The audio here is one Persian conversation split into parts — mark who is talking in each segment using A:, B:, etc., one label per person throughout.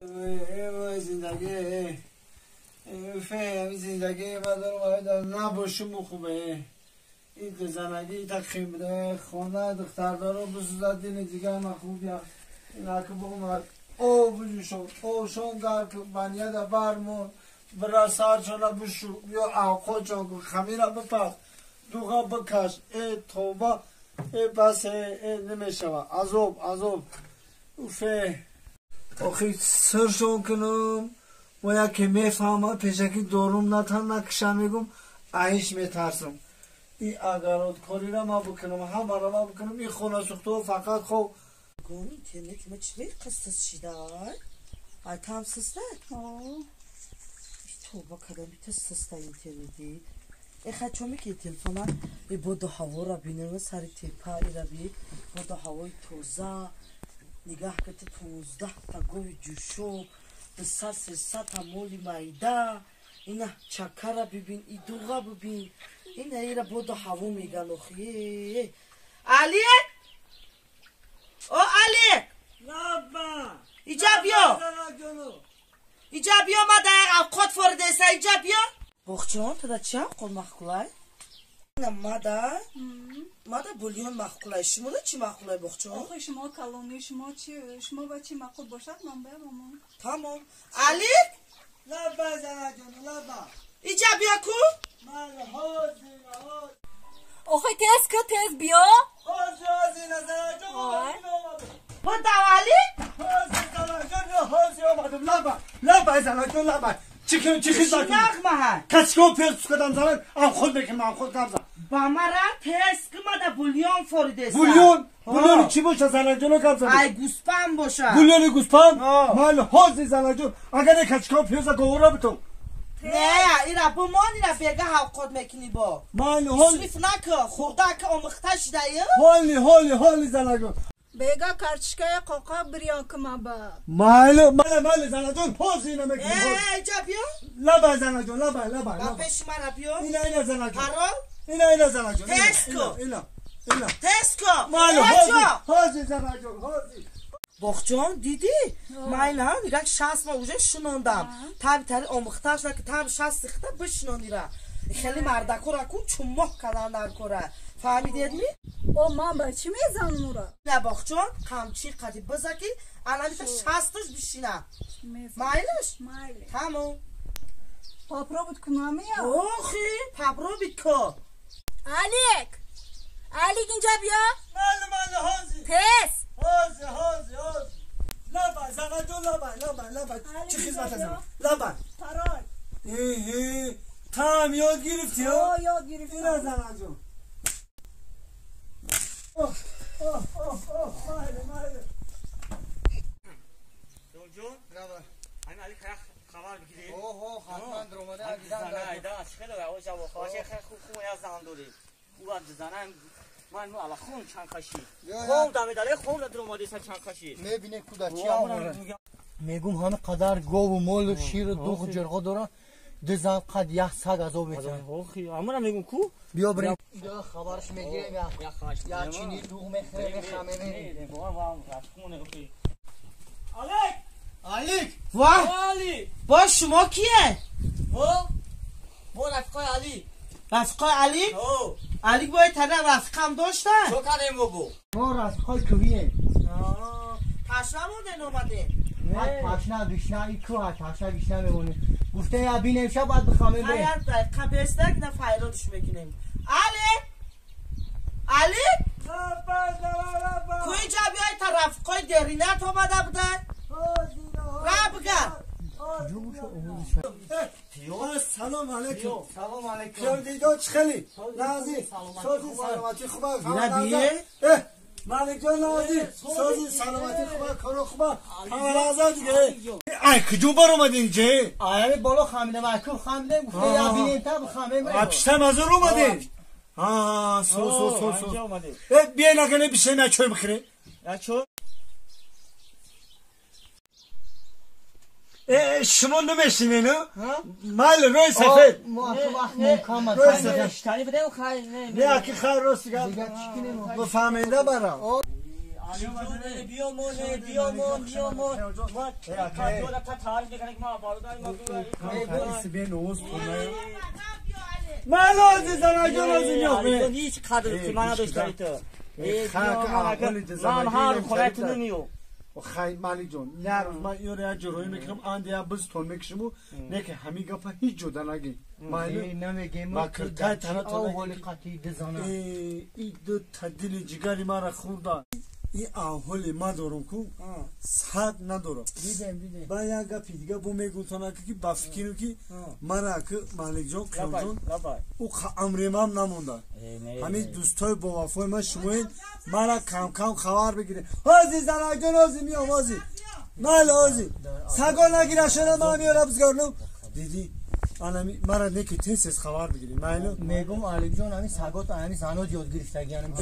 A: زندگی فهم زندگی مدار نباشم خوبه این زندگی تا خیمه خانه دختردارو بسوزد دین دیگه ما خوب یا اینا که بگم او بجوشون او شون گار که بانیه دا برمون برا سار چونه بشو یا آقا چون خمیره بپس دوغا بکش ای توبه ای بس ای نمیشه عذاب اوفه آخی سرشون کنم و یکی میفهمم پیشکی دورم نکشم میگم آهیش میترسم این اگرات کاری را ما بکنم همه را ما بکنم این خونه سختو فقط خو
B: گونی اینترنت ما چی قصص شدای ay tam sıslar توبه کردم بیت سستا اینترنتی خدشومی که تلفنم بود هوا را بینم سری تپا ایرا بی بود هوای توزه نگاه کرد 15 تا گوی جوشو به سر 300 تا مولی مایده اینا چکر را ببین ای دوغا ببین اینا ایرا بود هوا میگن اخیه علی او علی
A: نابا
B: ایجا بیا ما در اوقات فورده سا ایجا بیا بخچان تو دا چی اوقات مخکولای؟ ما دا بولیون مخکولای شما دا چی مخکولای بخچان؟
C: آخه شما کلونی شما با چی مخکول باشد من برم
B: تمام علی؟
A: لابا زنه جانو لابا
B: ایجا بیا کو؟
A: من حوزی
C: آخه تز بیا
A: حوزی نزنه جانو
B: با دوالی؟
A: حوزی آمدم لابا زنه جانو لابا چی خیز
B: نقمه ها
A: کسی که پیرس کدام زنه ام خود بکن من خود کم زن
B: با مرا تز که ما دا بولیون فورده سا
A: بولیون چی باشه زنه جانو کم زنه
B: ای گوسپم باشه
A: بولیون گوسپم من حوزی زنه جانو اگر کسی که پیرس گوهره بتون
B: نه ایرا بمان ایرا بگه حقات میکنی با
A: من حال
B: صرف نکه خورده که آمخته شده
A: حالی زنه جان
C: بگه کرچکه قاقا بریان که ما با
A: مال زنه جان حوزی نمیکنی
B: اینجا بیا
A: لبا زنه جان لبا
B: پیش من بیا
A: اینا زنه جان
B: پرال
A: اینا زنه جان اینا
B: تسکو
A: مال حوزی زنه جان حوزی
B: بخجان دیدی؟ من هم دیگه 60 ما اوجه شنوندم تابی تاری آموخته شده که تابی 60 سخته بشنوندی را خیلی مردکو را کن چون مح کدن در کوره فهمیدید می؟
C: او من با چی میزنم او را؟
B: نه بخجان قمچی قدی بزکی الان بیتا 60 بشینه مایلش؟
C: مایلی
B: تمام
C: پاپرو بود کنامی یا؟
B: اوخی پاپرو بید که
C: علیک اینجا بیا
A: مال حوزی
C: تس
A: حوزی لبا زنه جان لبا چی خدمت زنه لبا
C: پرال
A: تام یاد گرفتی
C: یاد گرفتی
A: اینا زنه جان مایله
D: جون همین علی خبر بگیری
A: حتما درآمده
D: زنه ایده خیلی او جواب خواهش خیلی خوب از زن داری او هم زنه من نو الا خون چند کشی خون دمی داره خون درآمده سر چند کشی
A: میبینه کودک چی آمونه میگم همه قدر گاو و مال شیر دوغ جرغا داره دزن قد یک سگ از او بیتن
D: اوخی امورم میگم کو
A: بیا بریم یا خبرش میگیریم
D: یا خواهش
A: یا چینی دوغ میخوره میخمه
D: خونه اوخی
A: علیک
B: واه
D: علی
B: با شما کیه؟
D: با رفقای علی
B: رفقای علی؟ علی باید تنه رفقم داشتن
D: چو کنیم بگو
A: ما رفقای کویه
B: پشنه بوده نومده
A: پشنه بیشنه ای که پشنه بیشنه میمونه گفته یا بی نمیشه باید بخمه بریم
B: خیلی دقیقه بستک نه فیرادش میکنیم علی کوی جا بیای تا رفقای درینت آمده بودن را بگن
A: سلام علیکم کم دیدو چخلی نازی سازی سلامتی خوبه
B: نه بیه
A: مالک جان نازی سازی سلامتی خوبه کارو خوبه همه رازه دیگه ای کجا بار اومدین جه آیا بالا خمیده محکوم خمیده گفته یا بینیم تا بخمه بریم پیشتم از اون اومدین سو بیای نکنه بیشه نچوی بخیره
D: نچو
A: شما نمیشینه نه؟ مال روی سفید روی سفید
D: اشتری بده و خیلی
A: نه که خیر راست دیگه بفهمینده برام
D: بیامون ما کاتولا تا تاریخ میکنه که ما بالودای ما
A: مالوزی زنگا
D: تو هیچ قدر من نداشتی تو من هر خودت نمیو
A: خیلی مالی جون نه روز من یه جوری میکنم آنده بز تون میکشمو نه که همین گپا هیچ جدا نگی مالی
E: نمیگیم
A: ما کرد تنها
E: اول قطعی دزانه
A: این دو تدیل جگری ما را خوردن این آهولی ما دارم کو صد ندارم
E: دیدم
A: با یا گپی دیگه بو میگوتونه که بافکینو که مرا که مالک جون کلون او عمری مام نمونده همین دوستای با وفای ما شموین مرا کم کم خبر بگیره هازی زنگان هازی میام هازی مال هازی سگا نگیره شده ما میارم بزگرنم دیدی آنمی مرا نکی تنسیز خبر بگیری مایلو
E: میگم علی جان همین سگات همین زنات یاد گرفتگیانم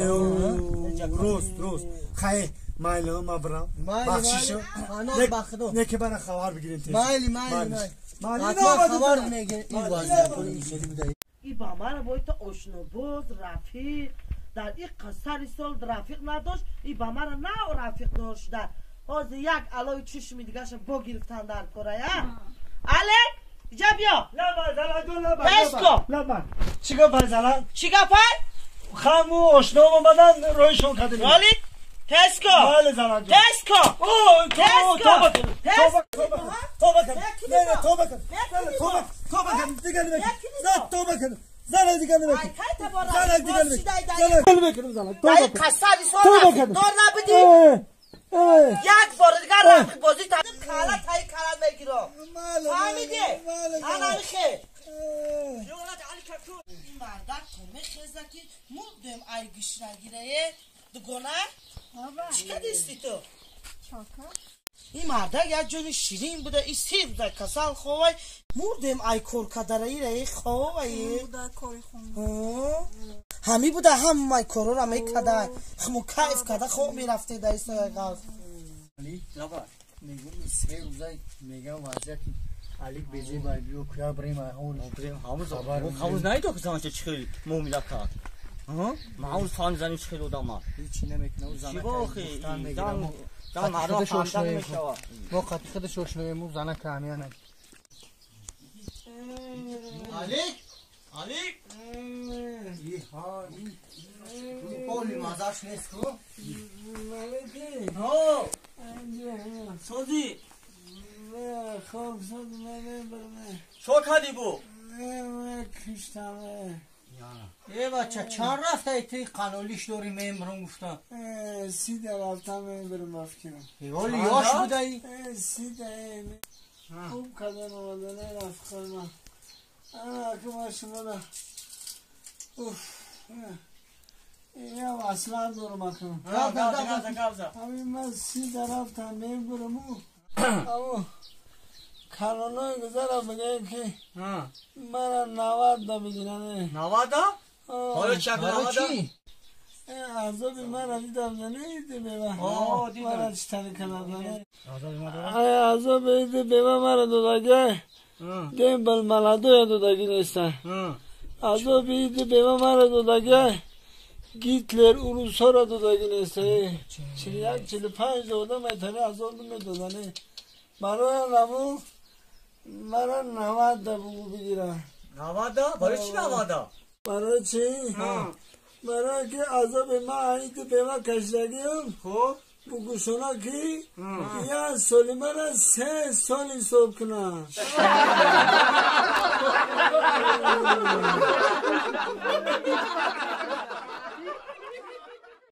A: روست خیلی مایلو ما برام بخشیشو نکی برا خبر بگیریم
E: مایلی خبر میگه این واسه
B: این با من باید تا آشنا بود رفیق در این قصر سال رفیق نداشت این با من نه رفیق داشت در باز یک علاوه چشمی دیگه شم با گرفتن در کره علی اینجا بیا
A: لبن چیگاه پای زلن
B: چیگاه پای
A: خمو آشنا اومدن رویشون کدیم
B: رالی تسکو
A: مال زلن جون
B: تسکو
A: توبه کن دیگه نمیکنم نه توبه کن زنه دیگه نمیکنم زنه دیگه نمیکنم
B: دایی قصدی سال رفت دور نبودی یک بار دیگه رفت بازی تدیم کالا تایی کالا میگیرم فهمیدی؟ انا میخه این مردک کمه خیزه که مردم ای گش نگیره دگونه چیکه دیستی تو؟ این مردک یک جونی شیرین بوده این سیر بوده کسال خواه مردم ای کور کدره ای خواه همی بوده هم مای کورو را میکده خمو کیف کده خوب میرفته در ایسا غاز
E: لبا میگم این سه روزای میگم وضعیتی علی بیزی بای بیو کیا بریم
D: هموز نایی تو که زنش چخیل مومیلا کرد ما هموز فان زنی چخیل او داما
E: هیچی نمیکنه او زنه
D: باخی زن مردم فهمدن نمیشوه
E: ما قطعی خود شوشنویمو زنه که همیه نگی
D: علی
E: این پولی مازش نیست کو
D: سوزی
A: خوب شد من برمه
D: شو کدی بو
A: من کشتمه
E: ای بچه چند رفته ایتی قنولیش دوری میمرون گفتم
A: 30 رفتم من برم افکنم
E: ایوالی یاش بوده ای
A: 30 خوب کدن آمدنه رفت من که ما شما دا یا اصلا دورم اکنم همین من 30 رفتم من برم اما کانونای گذارم بگه که مرا 90 دا بگیرنه
D: 90 دا؟ حالا چک 90 دا؟
A: عذابی مرا دیدم نمیده بیوه مرا چطوری کنه عذابی دیده بیوه مرا دودگه دیم بل ملادوی دودگی نیستن عذابی دیده بیوه مرا دودگه گیتلر اروسا را دودگی نیسته 41-45 دوده میتونه عذاب میدودنه مرا 90 دا بگو بگیرن
D: 90 دا؟ برای چی 90 دا؟
A: برای چی؟ برای که عذاب ما اینی به ما کشتگیم خب بگوشونا که یا سالی من 3 سالی صبح کنم